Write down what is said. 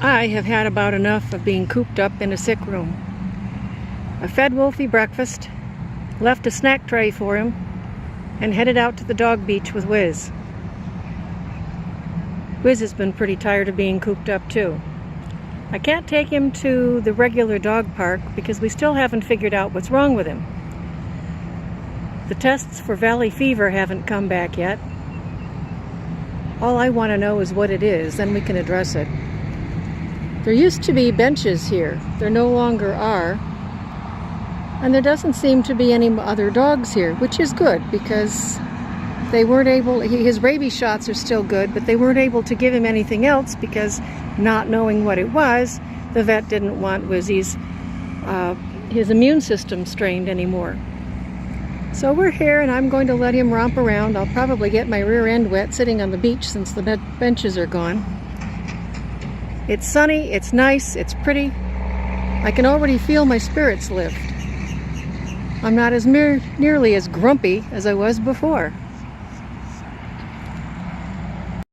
I have had about enough of being cooped up in a sick room. I fed Wolfie breakfast, left a snack tray for him, and headed out to the dog beach with Whiz. Whiz has been pretty tired of being cooped up too. I can't take him to the regular dog park because we still haven't figured out what's wrong with him. The tests for valley fever haven't come back yet. All I want to know is what it is, then we can address it. There used to be benches here. There no longer are. And there doesn't seem to be any other dogs here, which is good because they weren't able, his rabies shots are still good, but they weren't able to give him anything else because not knowing what it was, the vet didn't want Wizzy's, his immune system strained anymore. So we're here and I'm going to let him romp around. I'll probably get my rear end wet sitting on the beach since the benches are gone. It's sunny, it's nice, it's pretty. I can already feel my spirits lift. I'm not as nearly as grumpy as I was before.